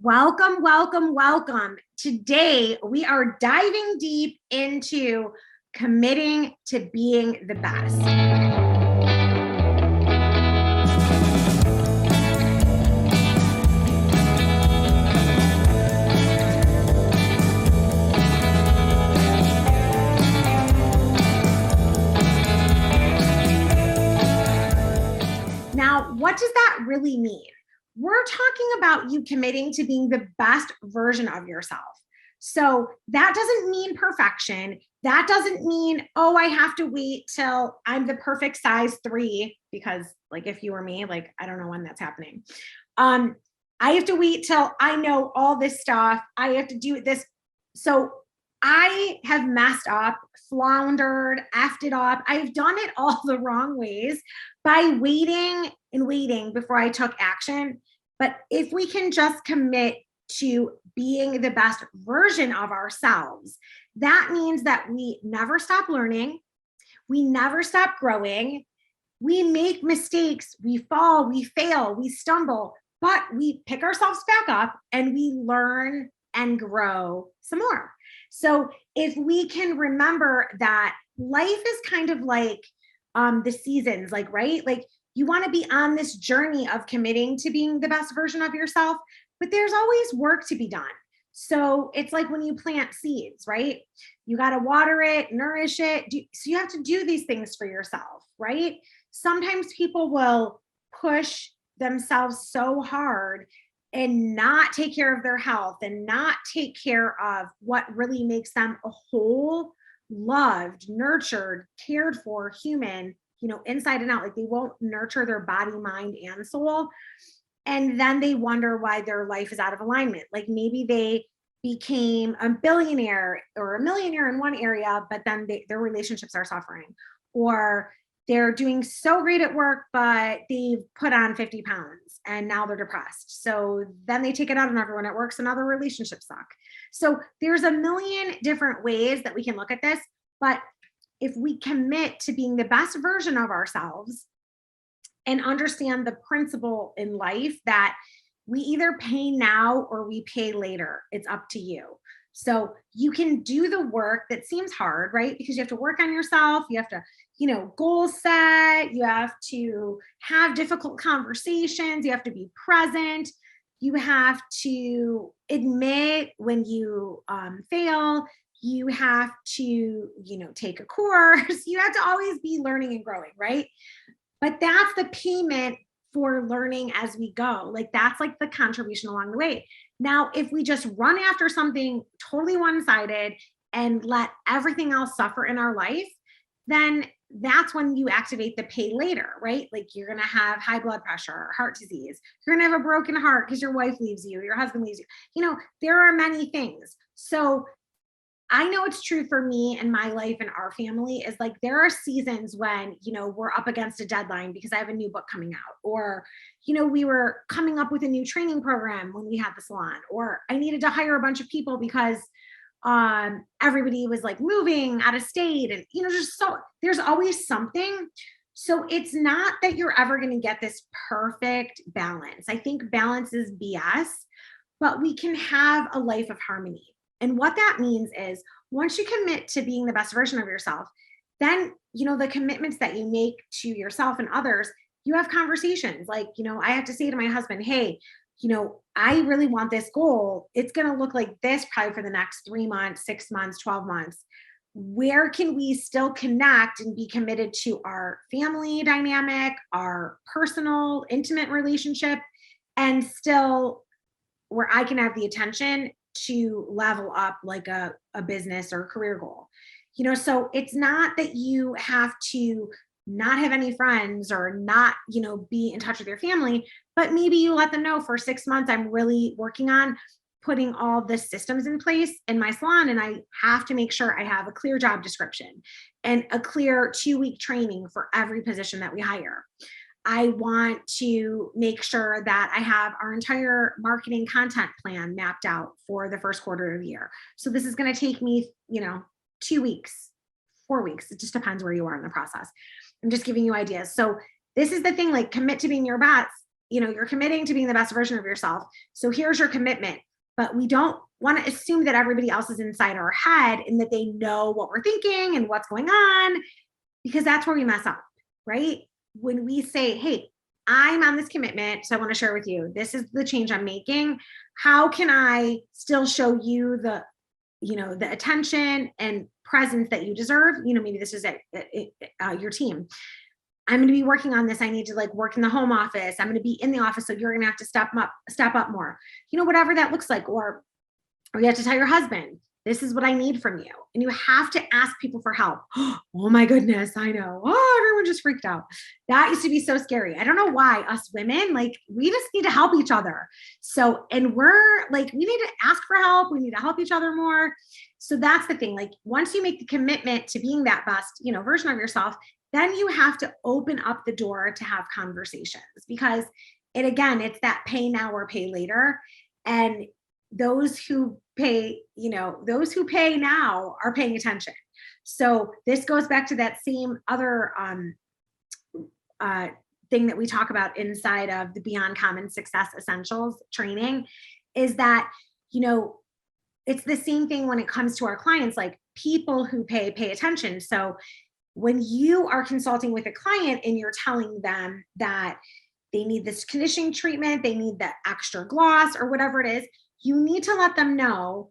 Welcome, welcome, welcome. Today, we are diving deep into committing to being the best. Now, what does that really mean? We're talking about you committing to being the best version of yourself. So that doesn't mean perfection. That doesn't mean, oh, I have to wait till I'm the perfect size 3, because like if you were me, like I don't know when that's happening. Um, I have to wait till I know all this stuff. I have to do this. So I have messed up, floundered, effed it up. I've done it all the wrong ways by waiting and waiting before I took action. But if we can just commit to being the best version of ourselves, that means that we never stop learning, we never stop growing, we make mistakes, we fall, we fail, we stumble, but we pick ourselves back up and we learn and grow some more. So if we can remember that life is kind of like the seasons, like, right? Like you want to be on this journey of committing to being the best version of yourself, but there's always work to be done. So it's like when you plant seeds, right? You got to water it, nourish it. So you have to do these things for yourself, right? Sometimes people will push themselves so hard and not take care of their health and not take care of what really makes them a whole, loved, nurtured, cared for human, inside and out. Like they won't nurture their body, mind, and soul. And then they wonder why their life is out of alignment. Like maybe they became a billionaire or a millionaire in one area, but then their relationships are suffering. Or they're doing so great at work, but they've put on 50 pounds and now they're depressed. So then they take it out on everyone at work. So now their relationships suck. So there's a million different ways that we can look at this. But if we commit to being the best version of ourselves and understand the principle in life that we either pay now or we pay later, it's up to you. So you can do the work that seems hard, right? Because you have to work on yourself. You have to, goal set. You have to have difficult conversations. You have to be present. You have to admit when you fail. You have to, take a course. You have to always be learning and growing, right? But that's the payment for learning as we go. Like that's like the contribution along the way. Now, if we just run after something totally one-sided and let everything else suffer in our life, then that's when you activate the pay later, right? Like you're going to have high blood pressure, heart disease. You're going to have a broken heart because your wife leaves you, your husband leaves you. There are many things. So I know it's true for me and my life and our family is like there are seasons when, we're up against a deadline because I have a new book coming out, or, we were coming up with a new training program when we had the salon, or I needed to hire a bunch of people because everybody was like moving out of state and, just so there's always something. So it's not that you're ever going to get this perfect balance. I think balance is BS, but we can have a life of harmony. And what that means is once you commit to being the best version of yourself, then, the commitments that you make to yourself and others, you have conversations. Like, I have to say to my husband, hey, I really want this goal. It's going to look like this probably for the next 3 months, 6 months, 12 months. Where can we still connect and be committed to our family dynamic, our personal, intimate relationship, and still where I can have the attention to level up like a business or career goal. So it's not that you have to not have any friends or not, be in touch with your family, but maybe you let them know for 6 months, I'm really working on putting all the systems in place in my salon. And I have to make sure I have a clear job description and a clear 2-week training for every position that we hire. I want to make sure that I have our entire marketing content plan mapped out for the first quarter of the year. So this is going to take me, 2 weeks, 4 weeks. It just depends where you are in the process. I'm just giving you ideas. So this is the thing, like commit to being your best. you're committing to being the best version of yourself. So here's your commitment. But we don't want to assume that everybody else is inside our head and that they know what we're thinking and what's going on, because that's where we mess up, right? When we say, hey, I'm on this commitment, so I want to share with you, this is the change I'm making. How can I still show you the attention and presence that you deserve? Maybe this is your team. I'm going to be working on this. I need to work in the home office. I'm going to be in the office. So you're going to have to step up more, whatever that looks like. Or you have to tell your husband, this is what I need from you. And you have to ask people for help. Oh my goodness. I know. Oh, everyone just freaked out. That used to be so scary. I don't know why us women, we just need to help each other. So, and we're we need to ask for help. We need to help each other more. So that's the thing. Once you make the commitment to being that best, version of yourself, then you have to open up the door to have conversations, because it's that pay now or pay later. And those who pay now are paying attention. So this goes back to that same other thing that we talk about inside of the Beyond Common Success Essentials training, is that, it's the same thing when it comes to our clients. People who pay attention. So when you are consulting with a client and you're telling them that they need this conditioning treatment, they need that extra gloss or whatever it is, you need to let them know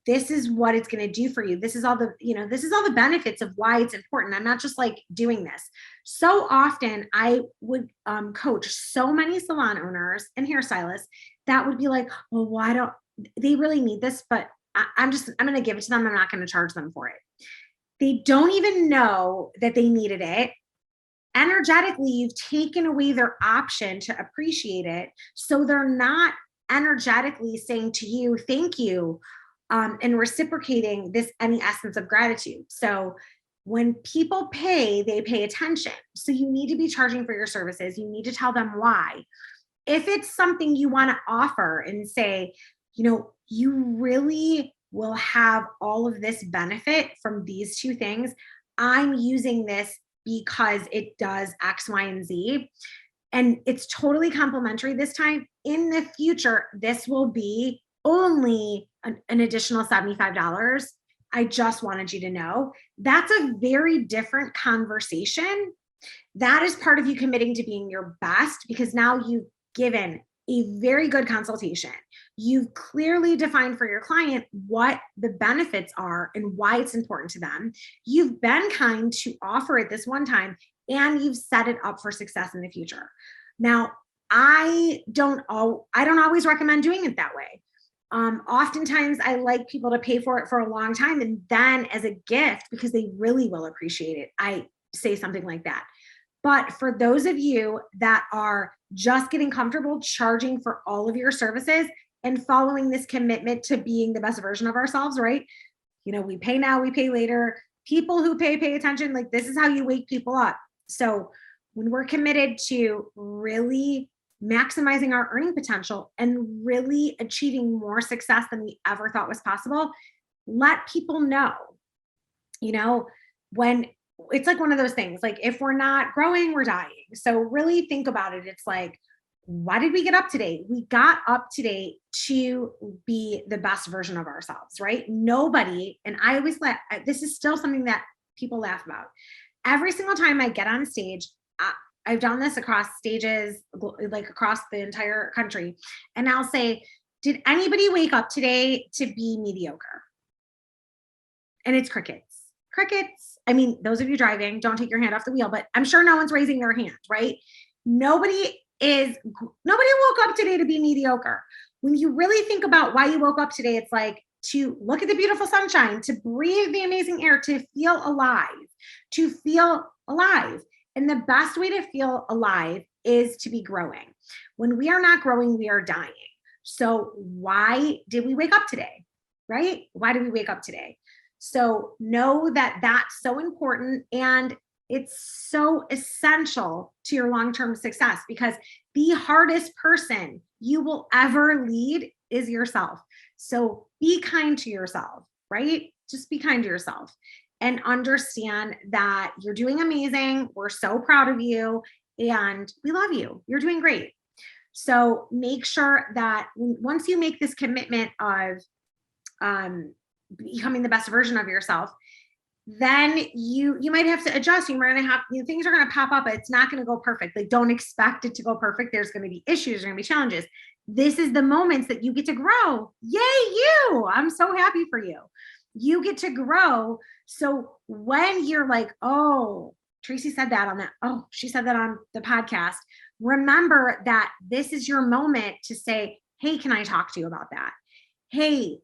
this is what it's going to do for you. This is all the benefits of why it's important. I'm not just doing this. So often I would coach so many salon owners and hairstylists that would be well, why don't they really need this? But I'm going to give it to them. I'm not going to charge them for it. They don't even know that they needed it. Energetically, you've taken away their option to appreciate it. So they're not energetically saying to you, thank you, and reciprocating any essence of gratitude. So when people pay, they pay attention. So you need to be charging for your services. You need to tell them why. If it's something you want to offer and say, you really will have all of this benefit from these two things. I'm using this because it does X, Y, and Z. And it's totally complimentary this time. In the future, this will be only an additional $75. I just wanted you to know. That's a very different conversation. That is part of you committing to being your best, because now you've given a very good consultation. You've clearly defined for your client what the benefits are and why it's important to them. You've been kind to offer it this one time, and you've set it up for success in the future. Now, I don't always recommend doing it that way. Oftentimes I like people to pay for it for a long time, and then as a gift, because they really will appreciate it, I say something like that. But for those of you that are just getting comfortable charging for all of your services and following this commitment to being the best version of ourselves, right? We pay now, we pay later. People who pay attention. This is how you wake people up. So when we're committed to really maximizing our earning potential and really achieving more success than we ever thought was possible, let people know, when it's one of those things, if we're not growing, we're dying. So really think about it. It's why did we get up today? We got up today to be the best version of ourselves, right? Nobody, and I always this is still something that people laugh about. Every single time I get on stage, I've done this across stages, across the entire country. And I'll say, did anybody wake up today to be mediocre? And it's crickets. I mean, those of you driving, don't take your hand off the wheel, but I'm sure no one's raising their hand, right? Nobody woke up today to be mediocre. When you really think about why you woke up today, it's to look at the beautiful sunshine, to breathe the amazing air, to feel alive. And the best way to feel alive is to be growing. When we are not growing, we are dying. So why did we wake up today, right? Why did we wake up today? So know that that's so important, and it's so essential to your long-term success, because the hardest person you will ever lead is yourself. So be kind to yourself, right? Just be kind to yourself and understand that you're doing amazing. We're so proud of you and we love you. You're doing great. So make sure that once you make this commitment of becoming the best version of yourself, then you might have to adjust. You might have, things are going to pop up. It's not going to go perfect. Like, don't expect it to go perfect. There's going to be issues. There's going to be challenges. This is the moments that you get to grow. Yay, you! I'm so happy for you. You get to grow. So when you're like, oh, Tracy said that on that. Oh, she said that on the podcast. Remember that this is your moment to say, hey, can I talk to you about that? Hey,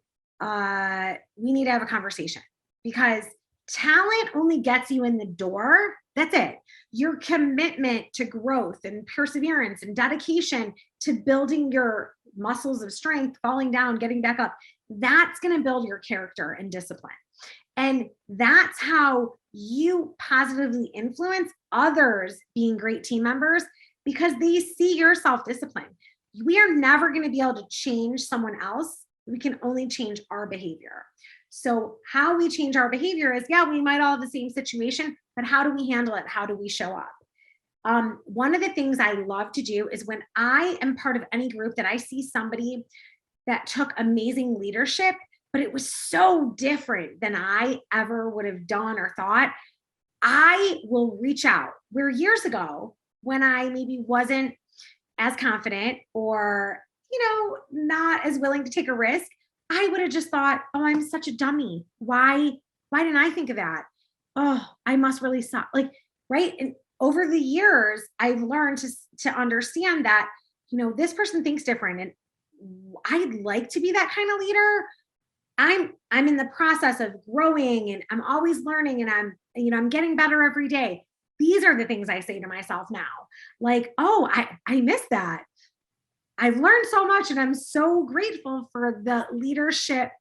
we need to have a conversation, because talent only gets you in the door. That's it. Your commitment to growth and perseverance and dedication to building your muscles of strength, falling down, getting back up, that's going to build your character and discipline. And that's how you positively influence others being great team members, because they see your self-discipline. We are never going to be able to change someone else. We can only change our behavior. So how we change our behavior is, yeah, we might all have the same situation, but how do we handle it? How do we show up? One of the things I love to do is when I am part of any group that I see somebody that took amazing leadership, but it was so different than I ever would have done or thought, I will reach out. Where years ago, when I maybe wasn't as confident or, not as willing to take a risk, I would have just thought, oh, I'm such a dummy. Why didn't I think of that? Oh, I must really suck. Like, right. And over the years, I've learned to understand that, this person thinks different. And I'd like to be that kind of leader. I'm in the process of growing, and I'm always learning, and I'm getting better every day. These are the things I say to myself now. Like, oh, I missed that. I've learned so much, and I'm so grateful for the leadership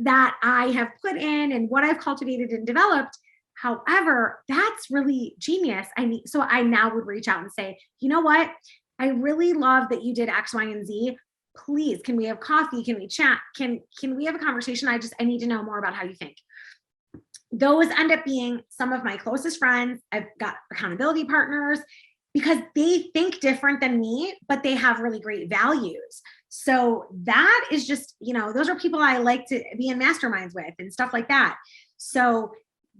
that I have put in and what I've cultivated and developed. However, that's really genius. So I now would reach out and say, you know what? I really love that you did X, Y, and Z. Please, can we have coffee? Can we chat? Can we have a conversation? I need to know more about how you think. Those end up being some of my closest friends. I've got accountability partners, because they think different than me, but they have really great values. So that is just, those are people I like to be in masterminds with and stuff like that. So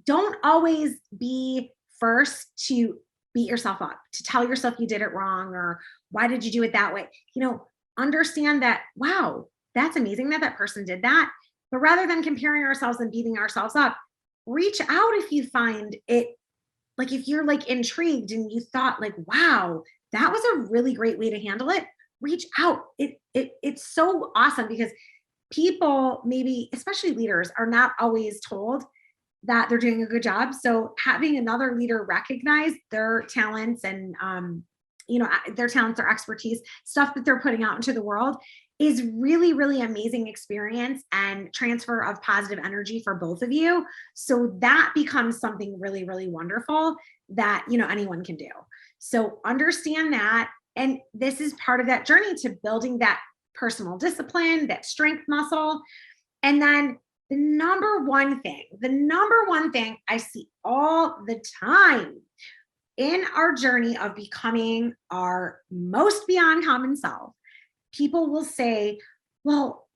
don't always be first to beat yourself up, to tell yourself you did it wrong, or why did you do it that way? Understand that, wow, that's amazing that person did that. But rather than comparing ourselves and beating ourselves up, reach out if you find it. Like, if you're like intrigued and you thought like, wow, that was a really great way to handle it, reach out. It's so awesome, because people, maybe especially leaders, are not always told that they're doing a good job. So having another leader recognize their talents and, their talents, their expertise, stuff that they're putting out into the world, is really, really amazing experience and transfer of positive energy for both of you. So that becomes something really, really wonderful that, anyone can do. So understand that. And this is part of that journey to building that personal discipline, that strength muscle. And then the number one thing I see all the time in our journey of becoming our most beyond common self, people will say, well,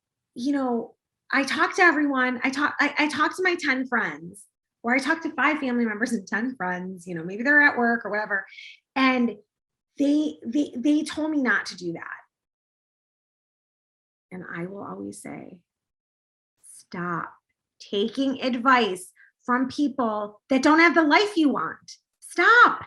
I talk to everyone. I talk to my 10 friends, or I talk to 5 family members and 10 friends, maybe they're at work or whatever. And they told me not to do that. And I will always say, stop taking advice from people that don't have the life you want. Stop.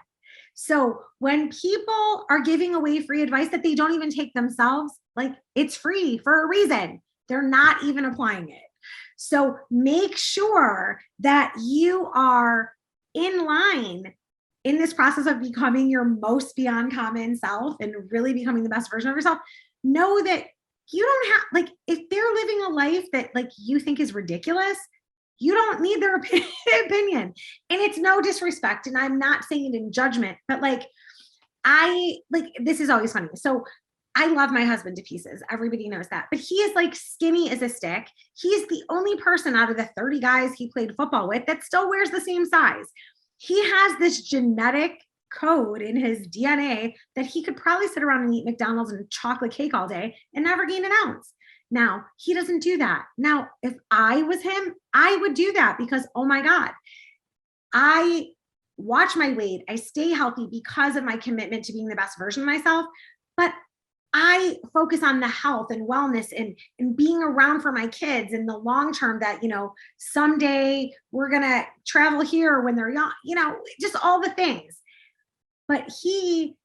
So when people are giving away free advice that they don't even take themselves, like, it's free for a reason. They're not even applying it. So make sure that you are in line in this process of becoming your most beyond common self and really becoming the best version of yourself. Know that you don't have, like, if they're living a life that like you think is ridiculous, you don't need their opinion. And it's no disrespect. And I'm not saying it in judgment, but this is always funny. So I love my husband to pieces. Everybody knows that, but he is like skinny as a stick. He's the only person out of the 30 guys he played football with that still wears the same size. He has this genetic code in his DNA that he could probably sit around and eat McDonald's and chocolate cake all day and never gain an ounce. Now, he doesn't do that. Now, if I was him, I would do that because, oh my God, I watch my weight. I stay healthy because of my commitment to being the best version of myself. But I focus on the health and wellness and being around for my kids in the long term that, someday we're going to travel here when they're young, just all the things. But he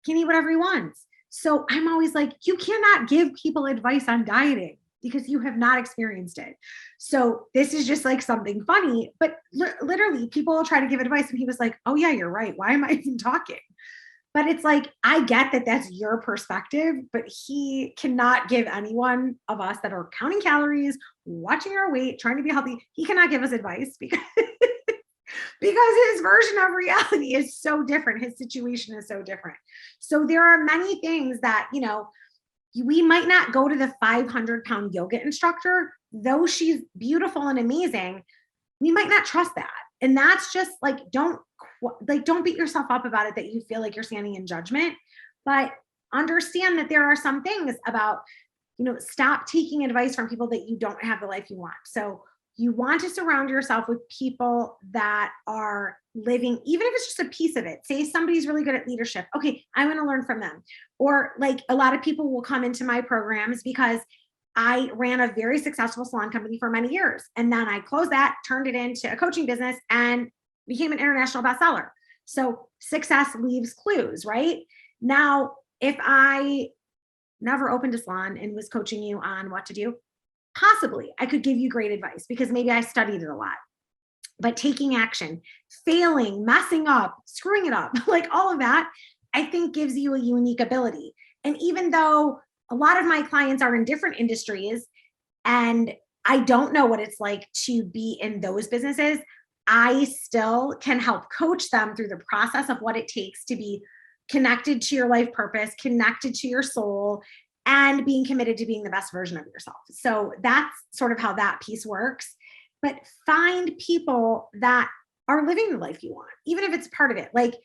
can eat whatever he wants. So I'm always like, you cannot give people advice on dieting because you have not experienced it. So this is just like something funny, but literally people will try to give advice and he was like, oh yeah, you're right. Why am I even talking? But it's like, I get that that's your perspective, but he cannot give anyone of us that are counting calories, watching our weight, trying to be healthy. He cannot give us advice because his version of reality is so different. His situation is so different. So there are many things that, we might not go to the 500-pound yoga instructor, though she's beautiful and amazing. We might not trust that. And that's just like, don't beat yourself up about it that you feel like you're standing in judgment, but understand that there are some things about, stop taking advice from people that you don't have the life you want. So you want to surround yourself with people that are living, even if it's just a piece of it. Say somebody's really good at leadership. Okay, I want to learn from them. Or like a lot of people will come into my programs because I ran a very successful salon company for many years. And then I closed that, turned it into a coaching business and became an international bestseller. So success leaves clues, right? Now, if I never opened a salon and was coaching you on what to do, possibly I could give you great advice because maybe I studied it a lot. But taking action, failing, messing up, screwing it up, like all of that, I think gives you a unique ability. And even though a lot of my clients are in different industries and I don't know what it's like to be in those businesses, I still can help coach them through the process of what it takes to be connected to your life purpose, connected to your soul, and being committed to being the best version of yourself. So that's sort of how that piece works. But find people that are living the life you want, even if it's part of it. Like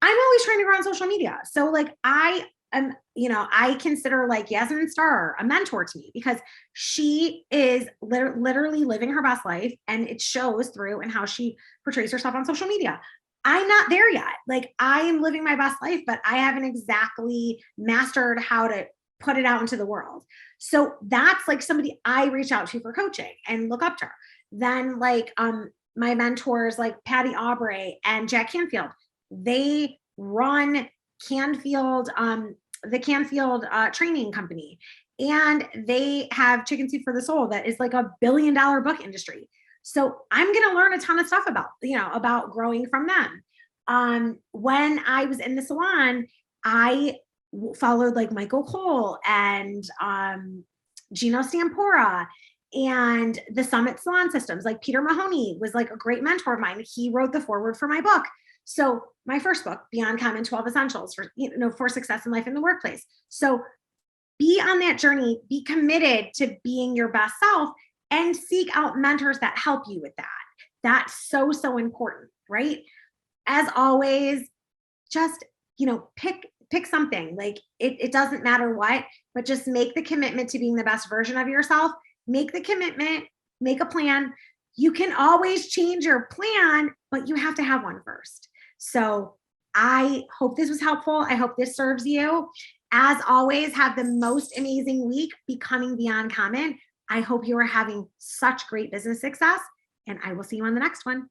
I'm always trying to grow on social media. So like I consider like Yasmin Starr a mentor to me because she is literally living her best life and it shows through in how she portrays herself on social media. I'm not there yet. Like I am living my best life, but I haven't exactly mastered how to put it out into the world. So that's like somebody I reach out to for coaching and look up to her. Then like my mentors like Patty Aubrey and Jack Canfield, they run Canfield, the Canfield training company. And they have Chicken Soup for the Soul that is like $1 billion book industry. So I'm going to learn a ton of stuff about growing from them. When I was in the salon, I followed like Michael Cole and Gino Stampora and the Summit Salon Systems. Like Peter Mahoney was like a great mentor of mine. He wrote the foreword for my book. So my first book, Beyond Common 12 Essentials for Success in Life in the Workplace. So be on that journey, be committed to being your best self and seek out mentors that help you with that. That's so, so important, right? As always, just, pick something. Like it doesn't matter what, but just make the commitment to being the best version of yourself. Make the commitment, make a plan. You can always change your plan, but you have to have one first. So I hope this was helpful. I hope this serves you. As always, have the most amazing week becoming beyond common. I hope you are having such great business success, and I will see you on the next one.